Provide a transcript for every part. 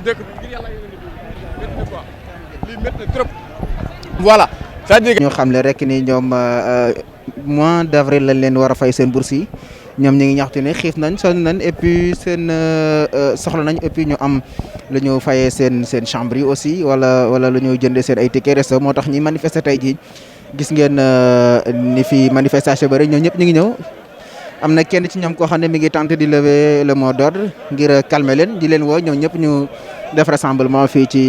nekk ngir yàlla métti na quoi lii métti na trop. voilà c'est-à-dire que ñoo xam le rek ni ñoom mois d'avril lañ leen war a fay seen bourse yi ñoom ñu ngi ñaxtu ne xiif nañ sonn nañ et puis seen soxla nañ et puis ñu am lu ñu fayee seen chambre yi aussi wala lu ñu jëndee seen ay ticket resto moo tax ñi manifester tey jii gis ngeen ni fi manifestation bëri ñoom ñëpp ñu ngi ñëw. am na kenn ci ñoom koo xam ne mi ngi tenté di lever le mot d'ordre ngir calmer leen di leen woo ñoom ñëpp ñu def rassemblement fii ci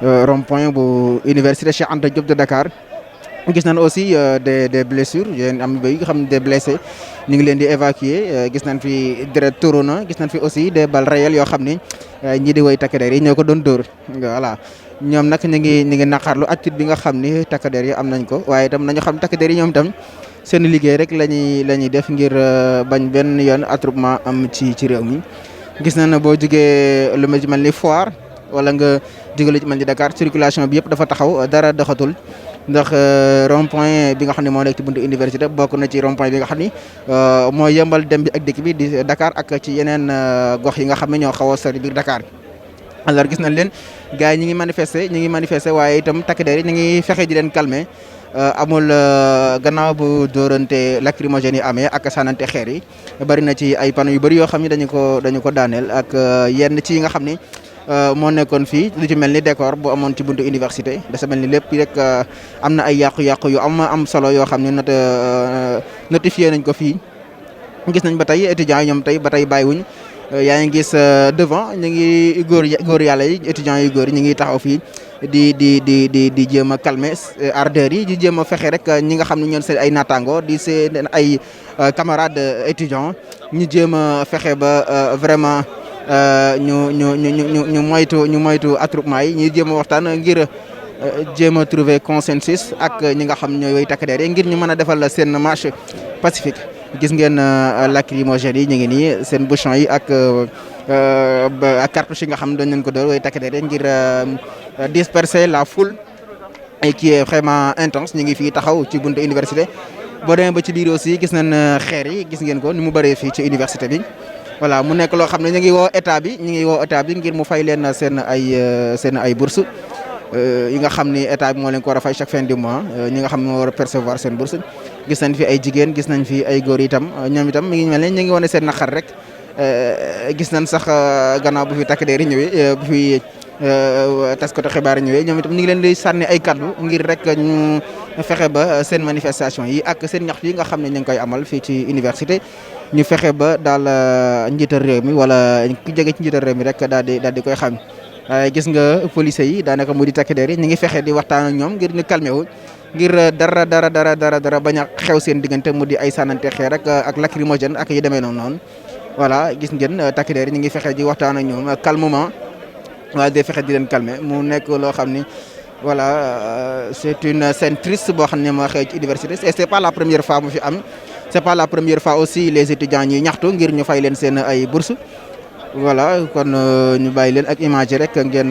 rond-point bu université Cheikh Anta Diop de Dakar. gis nañ aussi des blessures yéen am ba nga xam ne des blessés ñu ngi leen di évacuer gis nañ fi deret tuuru na gis nañ fi aussi des balles réelles yoo xam ni ñii di woy takk der yi ñoo ko doon dóor voilà. ñoom nag ñu ngi naqarlu attitude bi nga xam ni takk der yi am nañ ko waaye itam nañu xam takk der yi ñoom itam seen liggéey rek la ñuy def ngir bañ benn yoon attroupement am ci réew mi. gis nañ ne boo jugee lu mel ni Foire wala nga jóge lu mel ni Dakar circulation bi yëpp dafa taxaw dara doxatul ndax rond point bi nga xam ne moo nekk ci buntu université bokk na ci rond point bi nga xam ni moo yembal dem bi ak dëkk bi di Dakar ak ci yeneen gox yi nga xam ne ñoo xaw a sori biir Dakar. alors gis nañ leen gars yi ñi ngi manifester waaye itam takk der yi ñu ngi fexe di leen calmer. amul gannaaw bu dóorante lacrymogène yi amee ak sànnante xeer yi bari na ci ay panneaux yu bëri yoo xam ne dañu ko daaneel ak yenn ci yi nga xam ni moo nekkoon fii lu ci mel ni décor bu amoon ci buntu université dafa mel ni lépp rek am na ay yàqu-yàqu yu am solo yoo xam ne notifié nañ ko fii. gis nañ ba tey étudiants yi ñoom tey ba tey bàyyiwuñ yaa ngi gis devant ñu ngi góor yàlla yi étudiants yu góor yi ñu ngi taxaw fii di jéem a calmer ardeur yi di jéem a fexe rek ñi nga xam ne ñoon seen ay naataango di seen ay camarades étudiants ñu jéem a fexe ba vraiment ñu moytu attroupement yi ñu jéem a waxtaan ngir jéem a trouver consensus ak ñi nga xam ñooy way takk der yi ngir ñu mën a defal seen marche pacifique. gis ngeen lacrymogène yi ñu ngi nii seen bouchon yi ak cartouche yi nga xam ne dañ leen ko door way takk der yi ngir disperser la foule et qui est vraiment intense ñu ngi fii taxaw ci buntu université. boo demee ba ci biir aussi gis nañ xeer yi gis ngeen ko ni mu bëree fii ci université bi voilà mu nekk loo xam ne ñu ngi woo état bi ngir mu fay leen seen ay bourse yi nga xam ni état bi moo leen ko war a fay chaque fin du mois ñi nga xam ne moo war a percevoir seen bourse. gis nañ fi ay jigéen gis nañ fi ay góor itam ñoom itam mi ngi mel ne ñu ngi wane seen naqar rek gis nañ sax gannaaw bu fi takk der yi ñëwee bu fi taskatu xibaar yi ñëwee ñoom itam ñu ngi leen di sànni ay kaddu ngir rek ñu fexe ba seen manifestation yi ak seen ñaxtu yi nga xam ne ñu ngi koy amal fii ci université ñu fexe ba daal njiital réew mi wala ku jege ci njiital réew mi rek daal di koy xam. gis nga policiers yi daanaka mu di takk der yi ñu ngi fexe di waxtaan ak ñoom ngir ñu calmé wu. ngir dara bañ a xew seen diggante mu di ay sànnante xeer ak lacrymogène ak yi demee noonu voilà gis ngeen takk der yi ñu ngi fexe di waxtaan ak ñoom calmement waaye day fexe di leen calmer mu nekk loo xam ni voilà c'est une scène triste boo xam ne moo xew ci université et c'est pas la première fois mu fi am c'est pas la première fois aussi les étudiants ñuy ñaxtu ngir ñu fay leen seen ay bourses voilà kon ñu bàyyi leen ak image rek ngeen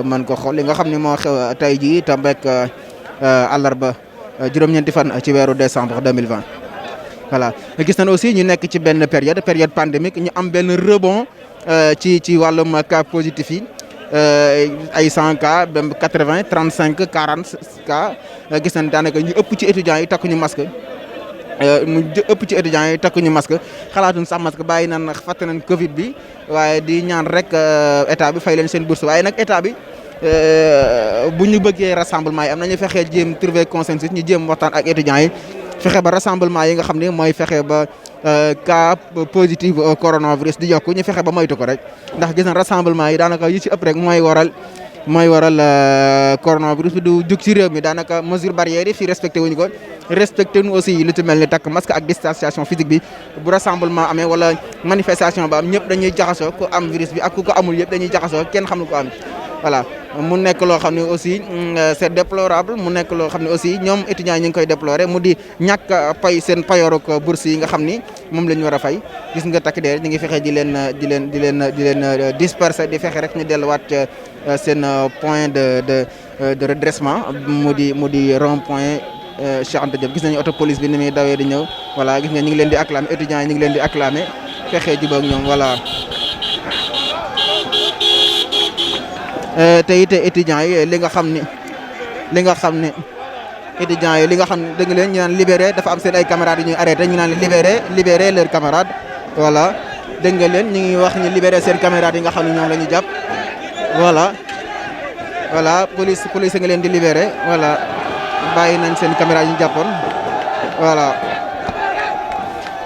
mën ko xool li nga xam ne moo xew tey jii tombeek àllarba juróom-ñeenti fan ci weeru décembre 2020 voilà gis nañ aussi ñu nekk ci benn période pandémique ñu am benn rebond ci wàllum cas positif yi ay 100 cas ba 80 35 40 cas gis nañ daanaka ñu ëpp ci étudiants yi takkuñu masque xalaatuñ sax masque bàyyi nañ fàtte nañ Covid bi waaye di ñaan rek état bi fay leen seen bourse waaye nag état bi. bu ñu bëggee rassemblement yi am nañu fexe jéem trouver consensus ñu jéem waxtaan ak étudiants yi fexe ba rassemblement yi nga xam ne mooy fexe ba cas positif coronavirus di yokku ñu fexe ba moytu ko rek ndax gis na rassemblement yi daanaka yi ci ëpp rek mooy waral coronavirus bi du jug ci réew mi daanaka mesure barrière yi fii respecté wuñu ko respecté nu aussi lu ci mel ni takk masque ak distanciation physique bi bu rassemblement amee wala manifestation ba am ñëpp dañuy jaxasoo ku am virus bi ak ku ko amul yëpp dañuy jaxasoo kenn xamul ko am voilà mu nekk loo xam ne aussi c'est déplorable mu nekk loo xam ne aussi ñoom étudiants yi ñu ngi koy déplorer mu di ñàkk pay seen payooruk bourse yi nga xam ni moom la ñu war a fay gis nga takk der ñu ngi fexe di leen disperser di fexe rek ñu delluwaat seen point de redressement mu di rond point Cheikh Anta Diop gis nañu auto police bi ni muy dawee di ñëw voilà gis nga ñu ngi leen di acclamer étudiants yi ñu ngi leen di acclamer fexe jubóog ñoom voilà. te it étudiants yi li nga xam ne étudiants yi li nga xam ne dégg nga leen ñu naan libéré dafa am seen ay camarades yu ñuy arrêté ñu naan libéré leurs camarades voilà dégg nga leen ñu ngi wax ñu libéré seen camarades yi nga xam ne ñoom la ñu jàpp voilà police nga leen di libéré voilà bàyyi nañ seen camarades yi ñu jàppoon voilà.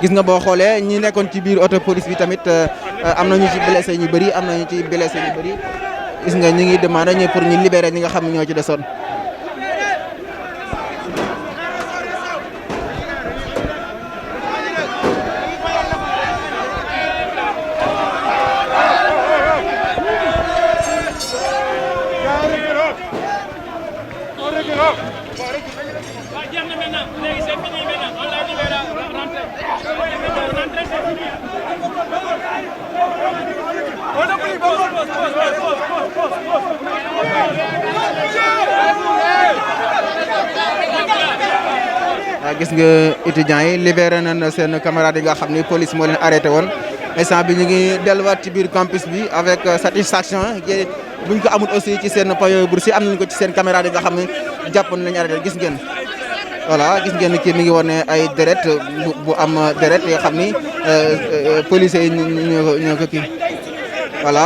gis nga boo xoolee ñi nekkoon ci biir auto police bi tamit am na ñu ci blessé ñu bëri gis nga ñu ngi demandé ñu pour ñu libérer ñi nga xam ne ñoo ci desoon. gis nga étudiants yi libéré nañ seen camarades yi nga xam ni police moo leen arrêté woon instant bi ñu ngi delluwaat ci biir campus bi avec satisfaction buñ ko amul aussi ci seen payo bourse am nañ ko ci seen camarades yi nga xam ne jàppoon nañu arrêté gis ngeen. voilà gis ngeen kii mi ngi wane ay deret bu am deret yoo xam ni policiers yi ñoo ko kii voilà.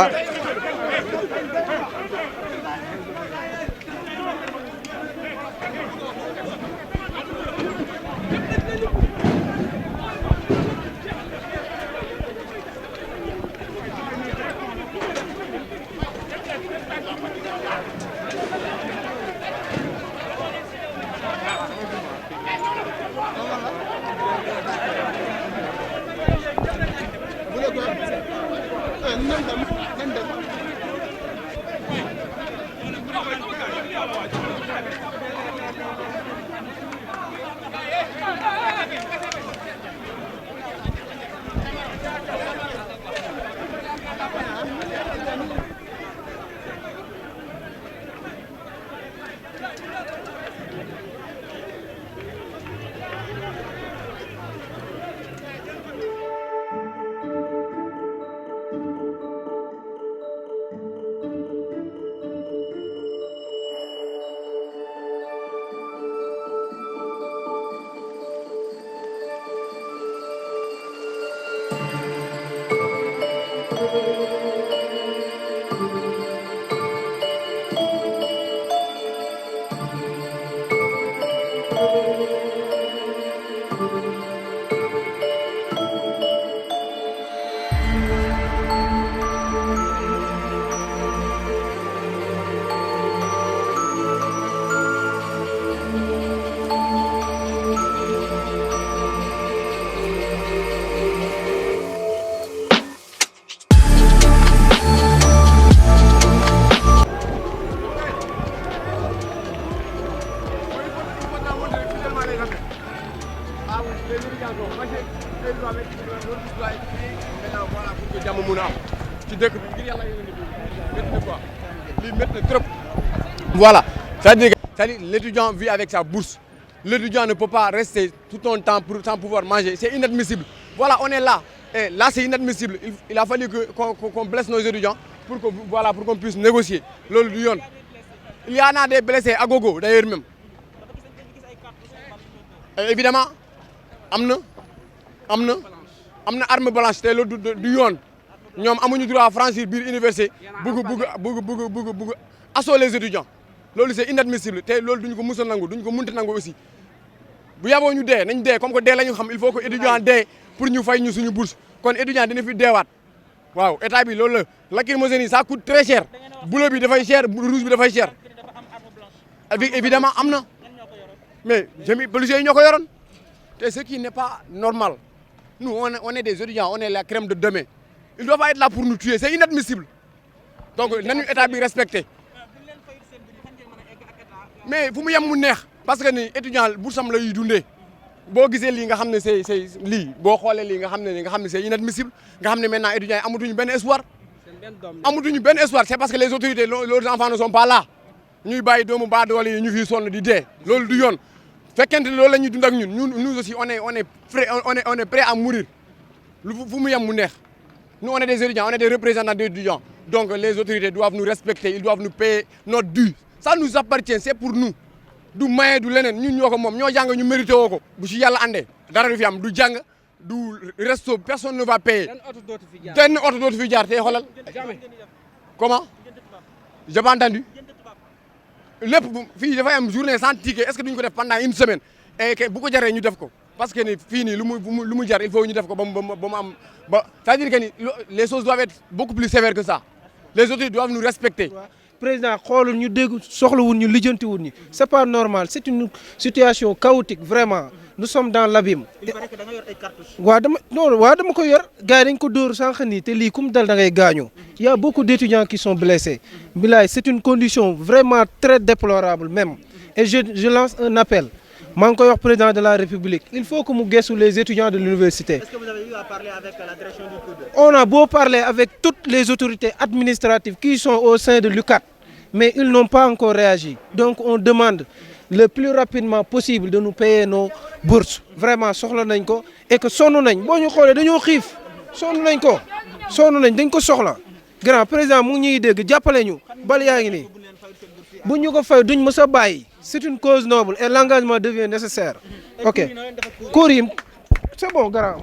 Voilà, c'est-à-dire l'étudiant vit avec sa bourse. L'étudiant ne peut pas rester tout un temps sans pouvoir manger. C'est inadmissible. Voilà, on est là. Et là, c'est inadmissible. Il a fallu qu'on blesse nos étudiants pour qu'on puisse négocier. Il y en a des blessés à gogo, d'ailleurs même. Évidemment, amna arme blanche, c'est le du yon. Nous avons le droit à franchir l'université pour assoler les étudiants. C'est inadmissible. C'est ce que nous avons aussi. Si nous avons des dés, comme il faut que les étudiants dés pour nous faire une bourse. Quand les étudiants ont fait des dés, wow, lacrymogène, ça coûte très cher. Le bleu est cher, le rouge est cher. Évidemment, amna. Mais les policiers sont là. C'est ce qui n'est pas normal. Nous, on est des étudiants, on est la crème de demain. Ils ne doivent pas être là pour nous tuer, c'est inadmissible. Donc, nous devons être respectés. Mais vous me dites, parce que les étudiants, vous savez, ils sont là. Si vous voyez c'est inadmissible. Maintenant, les étudiants n'ont pas d'espoir. C'est parce que les autorités, leurs enfants ne sont pas là. Nous sommes là, nous sommes là. Nous aussi, on est prêts à mourir. Nous, on est des étudiants, on est des représentants d'étudiants. Donc les autorités doivent nous respecter, ils doivent nous payer notre dû. Ça nous appartient, c'est pour nous. Du maye du leneen ñun ñoo ko moom ñoo jàng ñu mérité woo ko bu ci yàlla àndee dara du fi am du jàng du resto personne ne va payer benn oto dootu fi jaar te xoolal comment j'ai pas entendu lépp fii dafay am journée sans ticket est-ce que duñ ko def pendant une semaine et que bu ko jaree ñu def ko parce que ni fii nii lu mu jar il faut ñu def ko ba mu am ba c'est-à-dire que ni les choses doivent être beaucoup plus sévères que ça les autorités doivent nous respecter. Président xoolul ñu dégg soxlawul ñu lijjantiwul ñu c'est pas normal c'est une situation chaotique vraiment nous sommes dans l'abîme. il paraît que da nga yor ay cartouches. waaw dama ko yor gars yi dañ ko dóor sànq nii te lii kum dal da ngay gaañu. Il y a beaucoup d'étudiants qui sont blessés. Bilaay c'est une condition vraiment très déplorable même et je lance un appel maa ngi koy wax président de la République il faut que mu gëstu les étudiants de l'université. Est-ce que vous avez eu à parler avec la direction du COUD? On a beau parler avec toutes les autorités administratives qui sont au sein de l'UCAD, mais ils n'ont pas encore réagi. Donc on demande le plus rapidement possible de nous payer nos bourses. Vraiment soxla nañ ko et que sonn nañ boo ñu xoolee dañoo xiif sonn nañ dañ ko soxla. Grand président mu ngi ñuy dégg jàppale ñu bal yaa ngi nii bu ñu ko fay duñ mës a bàyyi. C'est une cause noble et l'engagement devient nécessaire. Ok cours yi c'est bon grand.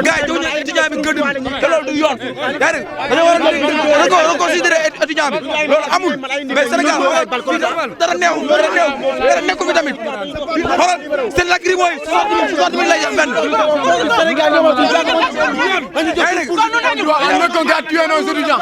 gars yi jox ñu étudiant bi gëdd te loolu du yoon yaa ngi dañoo war a reconsidérer étudiant bi loolu amul mais Sénégal dara nekku fi tamit xoolal seen lacrymo yi 60 000 lay benn Sénégal yaa ngi on ne compte tuer nos étudiants.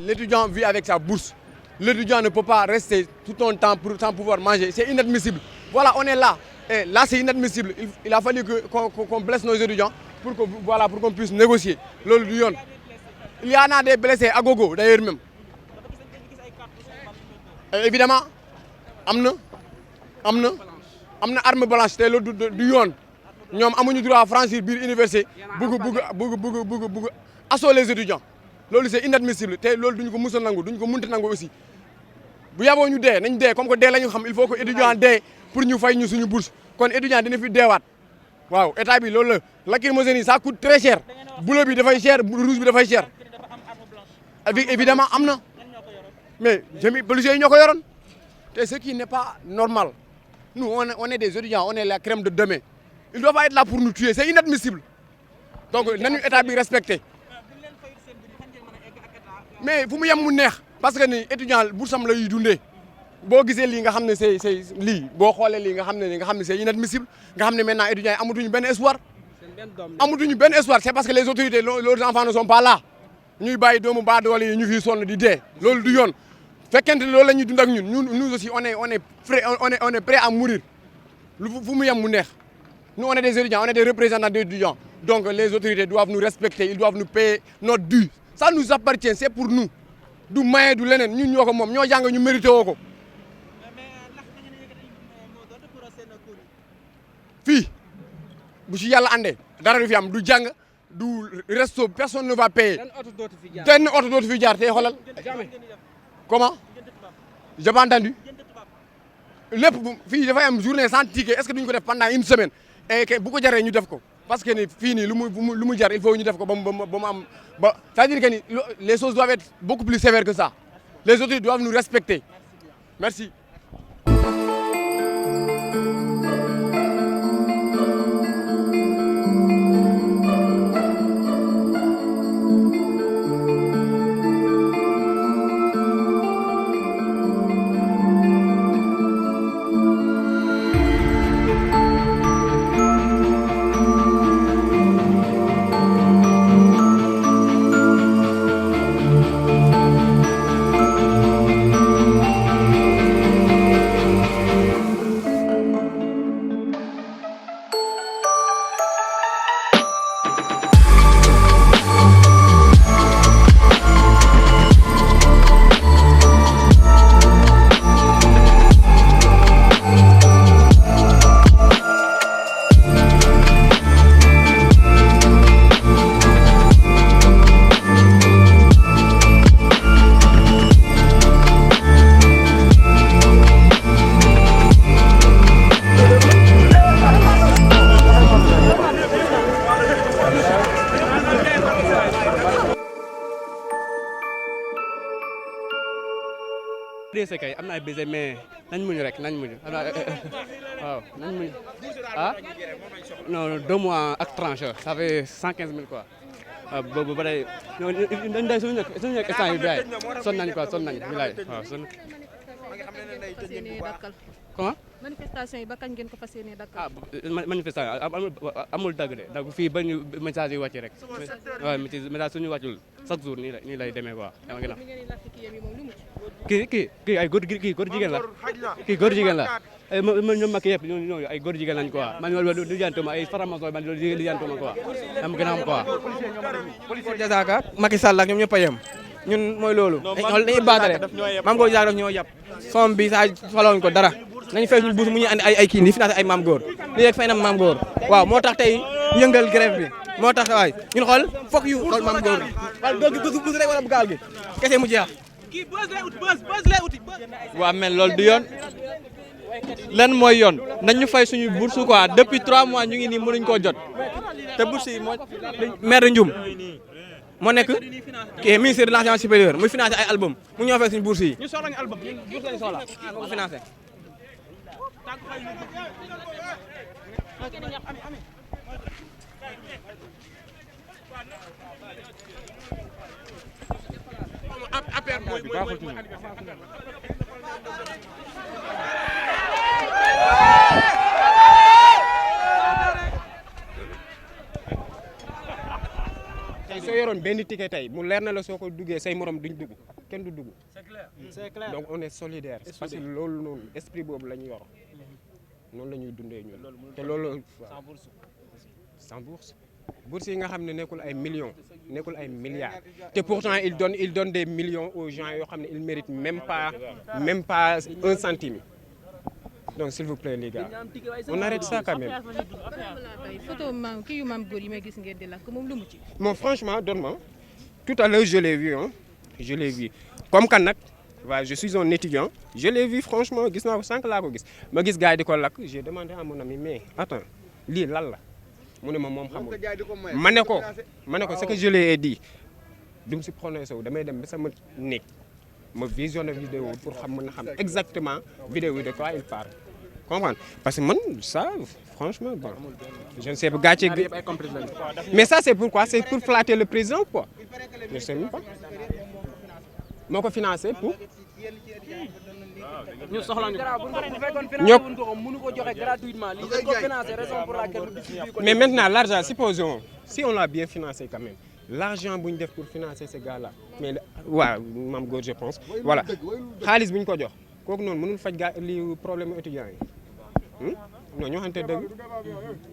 L'étudiant vit avec sa bourse. L'étudiant ne peut pas rester tout un temps sans pouvoir manger. C'est inadmissible. Voilà, on est là. Et là, c'est inadmissible. Il a fallu qu'on blesse nos étudiants pour que voilà pour qu'on puisse négocier loolu du yoon. Il y en a des blessés à gogo d'ailleurs même évidemment am na arme blanche te loolu du yoon ñoom amuñu droit franchir biir université bugg assaut les étudiants loolu c'est inadmissible te loolu duñu ko mus a nangu duñu ko munti nangu aussi bu yaboo ñu dee nañ dee comme que dee la ñu xam il faut que étudiant dee pour ñu fay ñu suñu bourse kon étudiant dina fi deewaat waaw état bi loolu la lacrymogène yi ça coûte très cher bleu bi dafay cher rouge bi dafay cher évidemment am na mais policiers yi ñoo ko yoroon te ce qui n'est pas normal nous on est des étudiants on est la crème de demain ils doivent pas être là pour nous tuer c'est inadmissible donc nañu état bi respecté mais fu mu yem mu neex parce que ni étudiant bourse am la yuy dundee boo gisee lii nga xam ne c'est lii boo xoolee lii nga xam ne c'est inadmissible nga xam ne maintenant étudiants yi amatuñu benn espoir c'est parce que les autorités leurs enfants ne sont pas là ñuy bàyyi doomu baadoole yi ñu fi sonn di dee loolu du yoon fekkente ne loolu la ñuy dund ak ñun nous aussi on est prêt à mourir fu mu yem mu neex nous on est des étudiants on est des représentants des étudiants donc les autorités doivent nous respecter ils doivent nous payer notre dû ça nous appartient c'est pour nous du maye du leneen ñun ñoo ko moom ñoo jàng ñu mérité woo ko fii bu ci yàlla andee dara du fi am du jàng du resto personne ne va payer benn oto dootu fi jaar te xoolal comment j'ai pas entendu lépp fii dafay am journée sans ticket est-ce que duñu ko def pendant une semaine et que bu ko jaree ñu def ko parce que ni fii nii lu mu jar il faut ñu def ko ba mu am ba c'est-à-dire que ni les choses doivent être beaucoup plus sévères que ça les autorités doivent nous respecter merci. kay am na ay bés mais nañ muñu rek nañ muñu waaw nañ muñu ah non 2 mois ak tranche ça fait 115 000 quoi waaw boobu ba tey dañ day suñu nekk instant yi bilaay sonn nañ quoi sonn nañ bilaay waaw sonn comment manifestation yi ba kañ ngeen ko fas yéene dakkal ah manifestation amul dagg de dagg fii ba ñu message yi wàcc rek waaw message suñu wàccul chaque jour nii lay demee quoi dama gën a kii ay góor jigéen la kii góor jigéen la ñoom mag yëpp ñooñu ay góor jigéen lañ quoi man loolu du jantuma ay faramason man loolu du jantuma quoi dama gën a xam quoi police Diazaka Macky Sall ak ñoom ñëpp a yem ñun mooy loolu dañuy baatale maam góor Diazaka daf ñoo yàpp som bi saa falawuñ ko dara nañu fay suñu buus mu ñuy andi ay kii di financé ay maam góor li rek fay na maam góor waaw moo tax tey yëngal grève bi moo tax waay ñun xool fokk yu xool maam góor wala doog gi buus rek wala bu gaal gi kese mu jeex waaw mais loolu du yoon lan mooy yoon nañ ñu fay suñu bourse quoi depuis 3 mois ñu ngi nii mënuñ koo jot te bourse yi moo maire Ndioum moo nekk kii ministère de l'enseignement supérieur muy financé ay album mu ñoo fay suñu bourse yi ñu soxla ñu album bourse lañu soxla moo ko financé tey soo yoroon benn ticket tey mu leer na la soo ko duggee say morom duñ dugg kenn du dugg c'est clair donc on est solidaire parce que loolu noonu esprit boobu la ñu yor noonu la ñuy dundee ñun te loolu sans bourse bourse yi nga xam ne nekkul ay millions nekkul ay milliards te pourtant il donne des millions aux gens yoo xam ne ils méritent même pas 1 centime. Donc s'il vous plaît les gars on arrête ça quand même. photo maam kii yu maam góor yi may gis ngeen di lakk moom lu mu ci. Bon franchement donne-moi tout à l'heure je l'ai vu hein je l'ai vu comme kan nag waaw je suis un étudiant je l'ai vu franchement gis naa ko sànq laa ko gis ma gis gars yi di ko lakk j'ai demandé à mon ami mais attends lii lan la mu ne ma moom xamul ma ne ko ce que je lui ai dit du mu si prononcé wu damay dem ba sama néeg ma visionné vidéo pour mën a xam exactement vidéo de quoi il parle comprendre parce que man ça franchement bon je ne sais pas gàcce mais ça c'est pourquoi c'est pour flatter le président quoi je sais même pas moo ko financé pour ñu soxla ñu mënu ko joxe gratuitement li ko financer raison pour laquelle mais maintenant l'argent supposons si on l'a bien financé quand même l'argent bu ñu def pour financer ces gars-là mais waaw maam góor je pense voilà xaalis bu ñu ko jox kooku noonu mënul faj gaa li problème étudiants yi non ñu xamante dëgg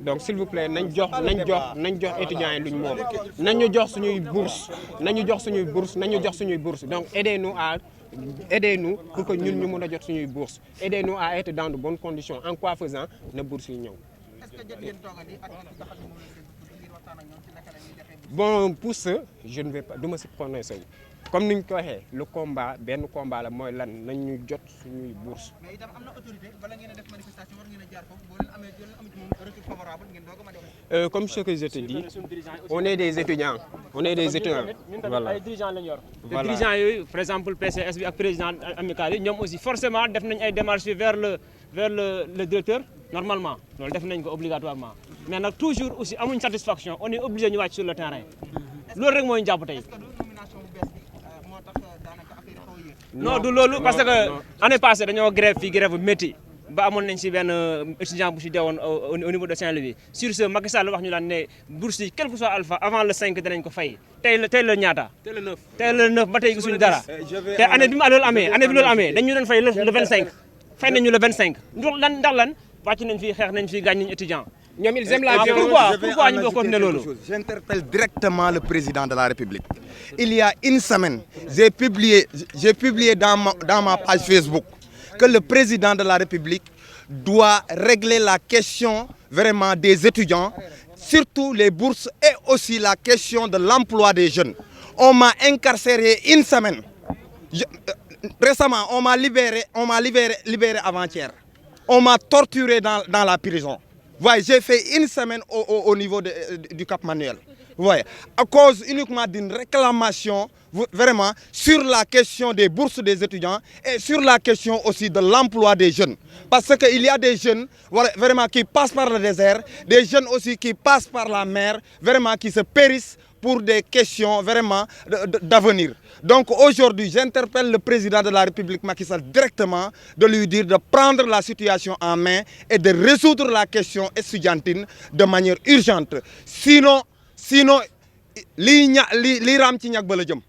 donc s'il vous plaît nañ jox étudiants yi luñ moom nañu jox suñuy bourse donc aidez-nous pour que ñun ñu mën a jot suñuy bourse aidez-nous à être dans de bonnes conditions en quoi faisant na bourse yi ñëw. Bon pour ce je ne vais pas du ma si prononcer comme ni ñu ko waxee le combat benn combat la mooy lan nañ ñu jot suñuy bourse. mais itam am na autorité bala ngeen a def manifestation war ngeen a jaar foofu boo leen amee retour favorable ngeen doog a mën a comme ce que je te dis on est des étudiants voilà. ay dirigeants lañ yor. te dirigeants yooyu par exemple PCS bi ak président amical yi ñoom aussi forcément def nañ ay démarches vers le directeur normalement loolu def nañ ko obligatoirement mais nag toujours aussi amuñ satisfaction on est obligé ñu wàcc sur le terrain loolu rek moo ñu jàpp tey. non du loolu parce que année passée dañoo grève fii grève bu métti ba amoon nañ si benn étudiant bu si deewoon au niveau de Saint-Louis sur ce Macky Sall wax ñu daan ne bourse yi quel que soit alpha avant le 5 danañ ko fay tey la ñaata. tey le 9 ba tey gisuñu dara te année bi loolu amee dañ ñu doon fay le 25 fay nañu le 25 ndax lan wàcc nañ fii xeex nañ fii gaañ nañ étudiant. ñoom ils aiment la violence. Pourquoi ñu doon continuer loolu. J'interpelle directement le président de la République. Il y a une semaine, j'ai publié dans ma page Facebook que le président de la République doit régler la question vraiment des étudiants, surtout les bourses et aussi la question de l'emploi des jeunes. On m'a incarcéré une semaine. Récemment, on m'a libéré avant-hier. On m'a torturé dans la prison. Ouais, j'ai fait une semaine au niveau du Cap Manuel. Ouais, à cause uniquement d'une réclamation vraiment sur la question des bourses des étudiants et sur la question aussi de l'emploi des jeunes. Parce qu'il y a des jeunes vraiment qui passent par le désert, des jeunes aussi qui passent par la mer, vraiment qui se périssent pour des questions vraiment d'avenir. Donc aujourd'hui, j'interpelle le président de la République Macky Sall directement de lui dire de prendre la situation en main et de résoudre la question estudiantine de manière urgente. Sinon lii raam ci ñag ba la jëm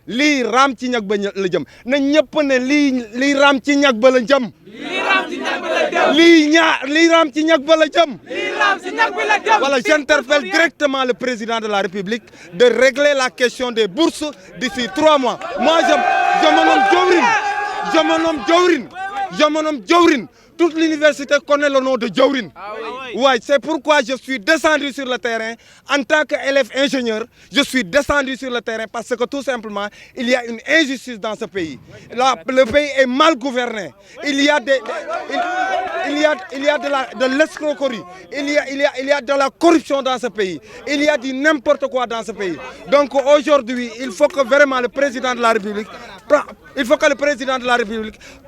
lii raam ci ñag ba la jëm na ñëpp ne lii raam ci ñag ba la jëm lii raam ci ñag ba la jëm voilà, j'interpelle directement le président de la République de régler la question des bourses d'ici 3 mois. Moi je me nomme Diawrine. Toute l'université connaît le nom de Diawrine. Ouais, c'est pourquoi je suis descendu sur le terrain en tant qu'élève ingénieur. Je suis descendu sur le terrain parce que tout simplement, il y a une injustice dans ce pays. Là, le pays est mal gouverné. Il y a de l'escroquerie. Il y a de la corruption dans ce pays. Il y a du n'importe quoi dans ce pays. Donc aujourd'hui, il faut que vraiment le président de la République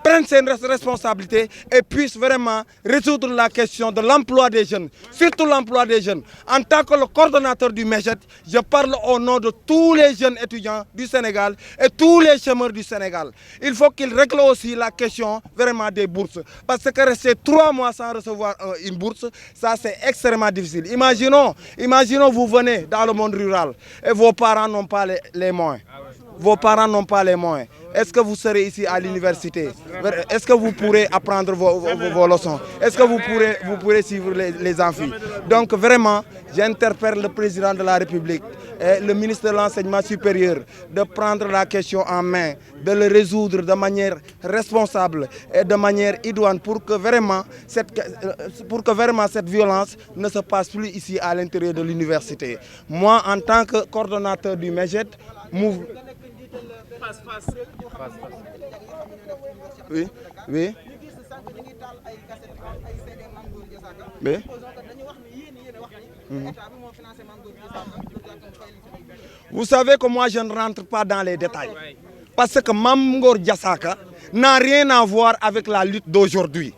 prenne ses responsabilités et puisse vraiment résoudre la question de l'emploi des jeunes, surtout l'emploi des jeunes. En tant que le coordonnateur du MEJET, je parle au nom de tous les jeunes étudiants du Sénégal et tous les chômeurs du Sénégal. Il faut qu'il règle aussi la question vraiment des bourses. Parce que rester 3 mois sans recevoir une bourse, ça c'est extrêmement difficile. Imaginons vous venez dans le monde rural et vos parents n'ont pas les moyens. Vos parents n'ont pas les moyens. est-ce que vous serez ici à l'université? Est-ce que vous pourrez apprendre vos leçons? Est-ce que vous pourrez suivre les amphis? Donc vraiment, j'interpelle le président de la République et le ministre de l'Enseignement supérieur de prendre la question en main, de le résoudre de manière responsable et de manière idoine pour que vraiment cette violence ne se passe plus ici à l'intérieur de l'université. Moi, en tant que coordonnateur du MEGED, Oui. Vous savez que moi je ne rentre pas dans les détails parce que Mame Ngor Diazaka n'a rien à voir avec la lutte d'aujourd'hui.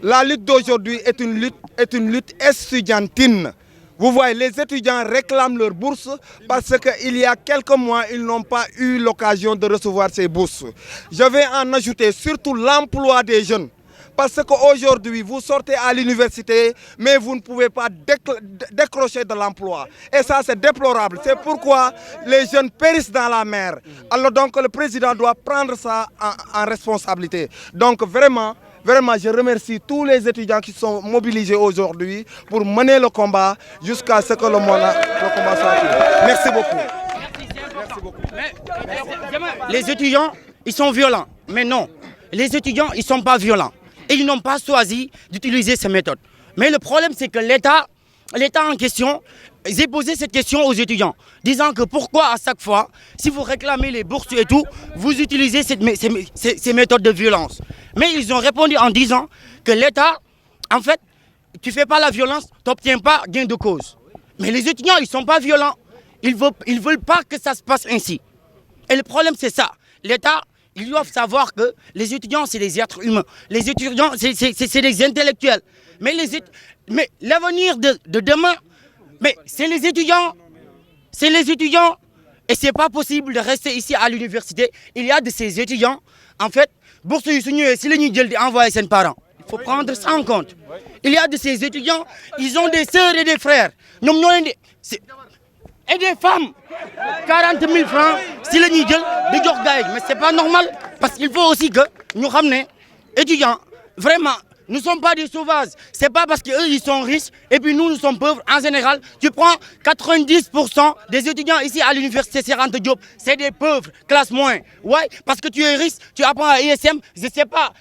La lutte d'aujourd'hui est une lutte estudiantine. Vous voyez, les étudiants réclament leur bourse parce qu'il y a quelques mois, ils n'ont pas eu l'occasion de recevoir ces bourses. Je vais en ajouter surtout l'emploi des jeunes. Parce qu'aujourd'hui, vous sortez à l'université, mais vous ne pouvez pas décrocher de l'emploi. Et ça, c'est déplorable. C'est pourquoi les jeunes périssent dans la mer. Alors donc, le président doit prendre ça en responsabilité. Donc vraiment, je remercie tous les étudiants qui sont mobilisés aujourd'hui pour mener le combat jusqu'à ce que le combat soit fini. Merci beaucoup. Les étudiants, ils sont violents. Mais non, les étudiants, ils ne sont pas violents. Et ils n'ont pas choisi d'utiliser ces méthodes. Mais le problème, c'est que l'État en question, j'ai posé cette question aux étudiants, disant que pourquoi à chaque fois, si vous réclamez les bourses et tout, vous utilisez ces méthodes de violence. Mais ils ont répondu en disant que l'État, en fait, tu ne fais pas la violence, tu n'obtiens pas gain de cause. Mais les étudiants, ils ne sont pas violents. Ils ne veulent pas que ça se passe ainsi. Et le problème, c'est ça. L'État, ils doivent savoir que les étudiants, c'est des êtres humains. Les étudiants, c'est des intellectuels. Mais l'avenir de demain, c'est les étudiants. C'est les étudiants. Et ce n'est pas possible de rester ici à l'université. Il y a de ces étudiants, en fait, bourse yu su ñëwee si la ñuy jël di envoyer seen parents. Il faut prendre ça en compte. Il y a de ces étudiants, ils ont des sœurs et des frères. Et des femmes. 40 000 francs si la ñuy jël di jox gars yi. Mais ce n'est pas normal. Parce qu'il faut aussi que nous ramenons étudiants, vraiment, nous ne sommes pas des sauvages. Ce n'est pas parce qu'eux, ils sont riches et puis nous sommes pauvres. En général, tu prends 90% des étudiants ici à l'université Cheikh Anta Diop, c'est des pauvres, classe moins. Ouais, parce que tu es riche, tu apprends à ISM, je ne sais pas,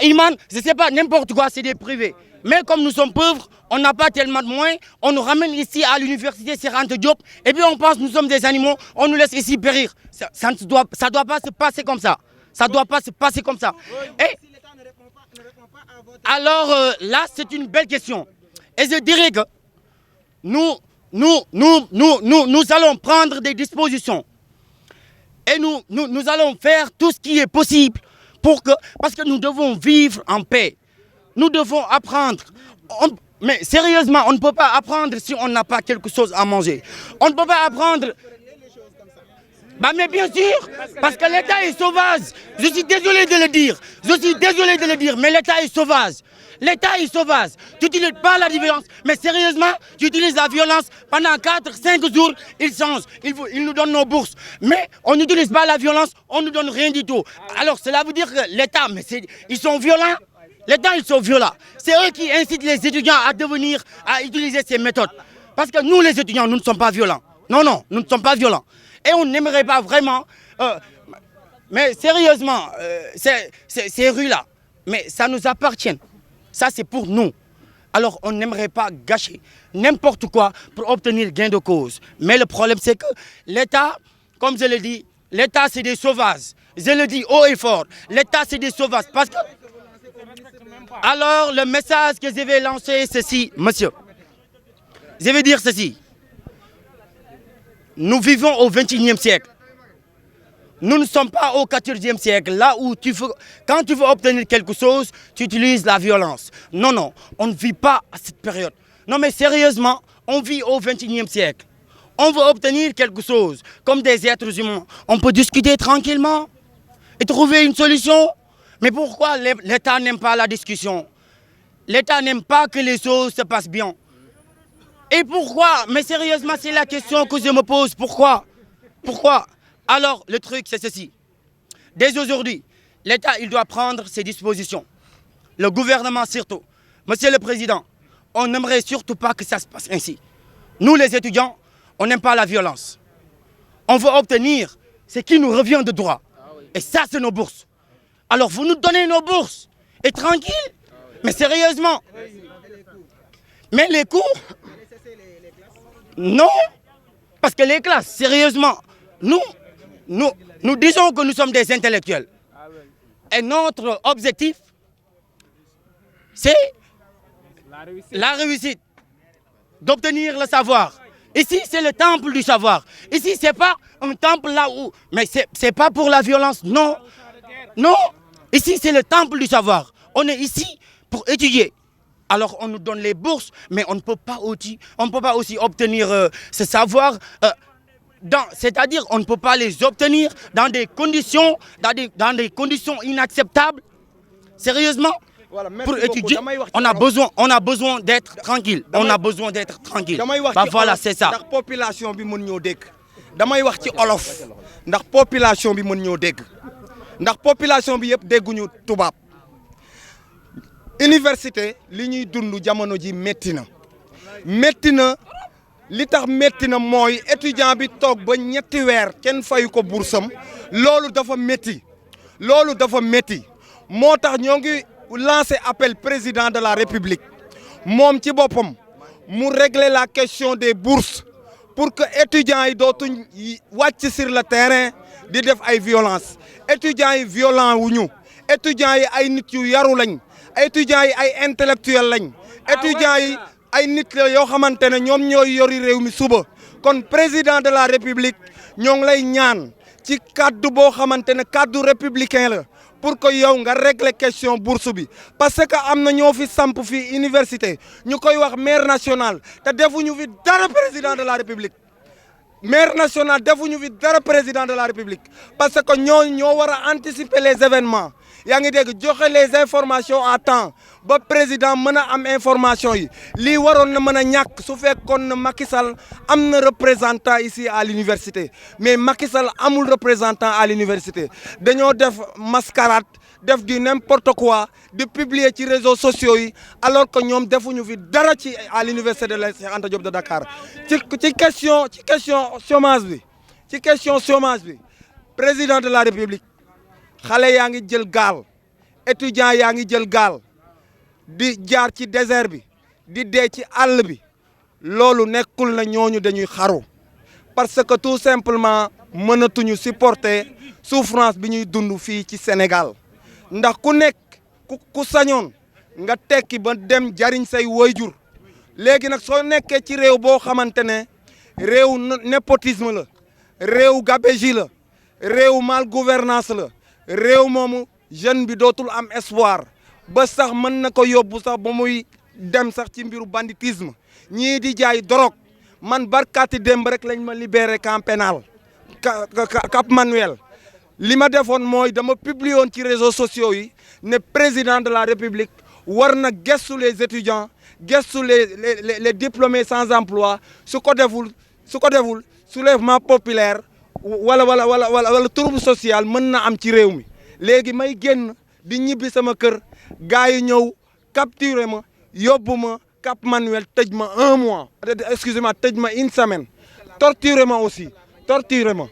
Iman, je ne sais pas, n'importe quoi, c'est des privés. Mais comme nous sommes pauvres, on n'a pas tellement de moyens, on nous ramène ici à l'université Cheikh Anta Diop et puis on pense que nous sommes des animaux, on nous laisse ici périr. Ça ne doit pas se passer comme ça. Ça ne doit pas se passer comme ça. Et alors là, c'est une belle question. Et je dirais que nous allons prendre des dispositions. Et nous allons faire tout ce qui est possible parce que nous devons vivre en paix. Nous devons apprendre. Mais sérieusement, on ne peut pas apprendre si on n'a pas quelque chose à manger. On ne peut pas apprendre. Mais bien sûr, parce que l'État est sauvage. Je suis désolé de le dire. Mais l'État est sauvage. L'État est sauvage. Tu n'utilises pas la violence. Mais sérieusement, tu utilises la violence pendant 4-5 jours, ils changent. Ils nous donnent nos bourses. Mais on n'utilise pas la violence, on ne nous donne rien du tout. Alors cela veut dire que l'État, ils sont violents. L'État, ils sont violents. C'est eux qui incitent les étudiants à utiliser ces méthodes. Parce que nous, les étudiants, nous ne sommes pas violents. Non, nous ne sommes pas violents. Et on n'aimerait pas vraiment... mais sérieusement, ces rues-là, mais ça nous appartient. Ça, c'est pour nous. Alors, on n'aimerait pas gâcher n'importe quoi pour obtenir gain de cause. Mais le problème, c'est que l'État, comme je le dis, l'État, c'est des sauvages. Je le dis haut et fort. L'État, c'est des sauvages. Parce que... Alors, le message que je vais lancer, c'est ceci, monsieur. Je vais dire ceci. Nous vivons au XXIe siècle. Nous ne sommes pas au XIVe siècle, là où quand tu veux obtenir quelque chose, tu utilises la violence. Non, on ne vit pas à cette période. Non, mais sérieusement, on vit au XXIe siècle. On veut obtenir quelque chose, comme des êtres humains. On peut discuter tranquillement et trouver une solution. Mais pourquoi l'État n'aime pas la discussion? L'État n'aime pas que les choses se passent bien. Et pourquoi? Mais sérieusement, c'est la question que je me pose. Pourquoi? Alors, le truc, c'est ceci. dès aujourd'hui, l'État, il doit prendre ses dispositions. Le gouvernement surtout. Monsieur le Président, on n'aimerait surtout pas que ça se passe ainsi. Nous, les étudiants, on n'aime pas la violence. On veut obtenir ce qui nous revient de droit. Et ça, c'est nos bourses. Alors, vous nous donnez nos bourses. Et tranquille. Mais sérieusement. Mais les cours? Non. Parce que les classes, sérieusement, nous disons que nous sommes des intellectuels. Et notre objectif, c'est la réussite, d'obtenir le savoir. Ici, c'est le temple du savoir. Ici, ce n'est pas un temple là où... Mais ce n'est pas pour la violence, non. Non. Ici, c'est le temple du savoir. On est ici pour étudier. Alors, on nous donne les bourses, mais on ne peut pas aussi obtenir ce savoir. C'est-à-dire, on ne peut pas les obtenir dans des conditions inacceptables. Sérieusement, voilà, pour étudier, on a besoin d'être tranquille. On a besoin d'être tranquille. Bah voilà, c'est ça. ndax population bi mën ñoo dégg. damay wax ci olof. ndax population bi mën ñoo dégg. ndax population bi yëpp dégguñu tubaab. Université li ñuy dund jamono ji métti na. métti na li tax métti na mooy étudiant bi toog ba ñetti weer kenn fayu ko bursam loolu dafa métti. loolu dafa métti moo tax ñoo ngi lancé appel président de la République moom ci boppam mu régler la question des bourses pour que étudiants yi dootuñ wàcc sur le terrain di def ay violence étudiants yi violent wuñu étudiants yi ay nit yu yaru lañ étudiants yi ay intellectuel lañ étudiants yi ay nit la yoo xamante ne ñoom ñooy yori réew mi suba kon président de la République ñoo ngi lay ñaan ci kaddu boo xamante ne kaddu républicain la pour que yow nga régler question bourse bi parce que am na ñoo fi samp fii université ñu koy wax maire national te defuñu fi dara président de la République maire national defuñu fi dara président de la République parce que ñoo war a anticiper les événements yaa ngi dégg joxe les informations à temps ba président mën a am information yi lii waroon na mën a ñàkk su fekkoon na Macky Sall am na représentant ici à l'université mais Macky Sall amul représentant à l'université dañoo def mascarade def du n'importe quoi di publier ci réseaux sociaux yi alors que ñoom defuñu fi dara ci à l'université de Cheikh Anta Diop de Dakar ci question chômage bi président de la République xale yaa ngi jël gaal étudiants yaa ngi jël gaal di jaar ci désert bi di dee ci àll bi loolu nekkul na ñooñu dañuy xaru parce que tout simplement mënatuñu supporter souffrance bi ñuy dund fii ci Sénégal ndax ku nekk ku sañoon nga tekki ba dem jariñ say waajur léegi nag soo nekkee ci réew boo xamante ne réew népotisme la réew gabegie la réew mal gouvernance la réew moomu jeune bi dootul am espoir ba sax mën na ko yóbbu sax ba muy dem sax ci mbiru banditisme ñii di jaay dorog man barkaati démb rek lañ ma libéré camp pénal Cap Manuel li ma defoon mooy dama publié woon ci réseaux sociaux yi ne président de la République war na gestu les étudiants gestu les diplômés sans emploi su ko deful soulèvement populaire wala trouble social mën na am ci réew mi léegi may génn di ñibbi sama kër gars yi ñëw capturer ma yóbbu ma Cap Manuel tëj ma 1 mois excusez-moi tëj ma 1 semaine torturer ma aussi torturer ma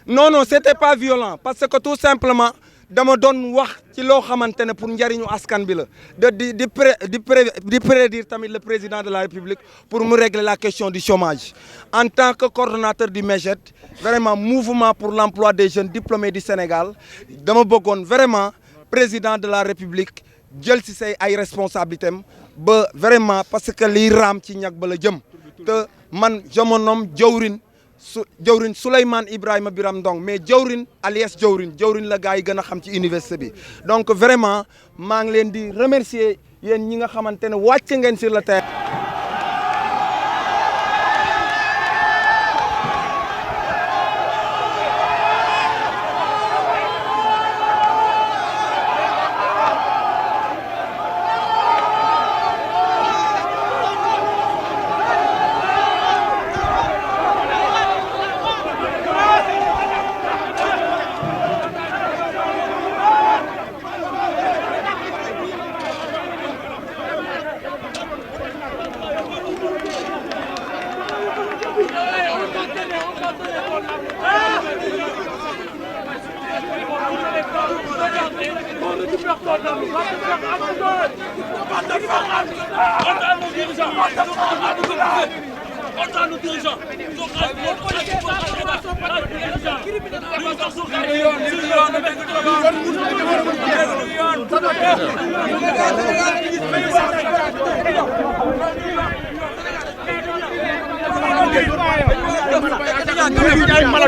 non c'était pas violent parce que tout simplement dama doon wax ci loo xamante ne pour njariñu askan bi la di prédire tamit le président de la République pour mu régler la question du chômage en tant que coordonnateur du MEJET vraiment mouvement pour l'emploi des jeunes diplômés du Sénégal dama bëggoon vraiment président de la République jël ci say ay responsabilités am ba vraiment parce que liy raam ci ñag ba la jëm te man je me nomme jawrin Souleymane Ibrahima Biram Ndong mais jawrin alias jawrin la gars yi gën a xam ci université bi donc vraiment maa ngi leen di remercier yéen ñi nga xamante ne wàcc ngeen sur le terrain.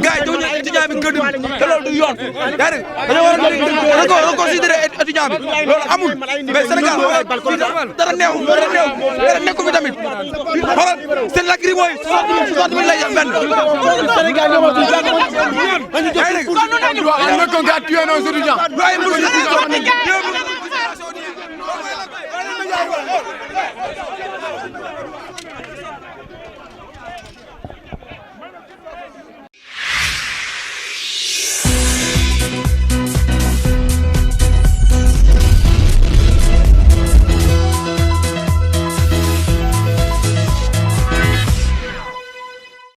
gars yi jox étudiant bi gëdd te loolu du yoon yaa ngi dañoo war a reconsidérer étudiant bi loolu amul mais Sénégal dara neexul dara nekkul fi tamit xoolal seen lacrymo yi 60 000 lay jël benn Sénégal ñoo wax yaa ngi dégg on ne peut pas tuer nos étudiants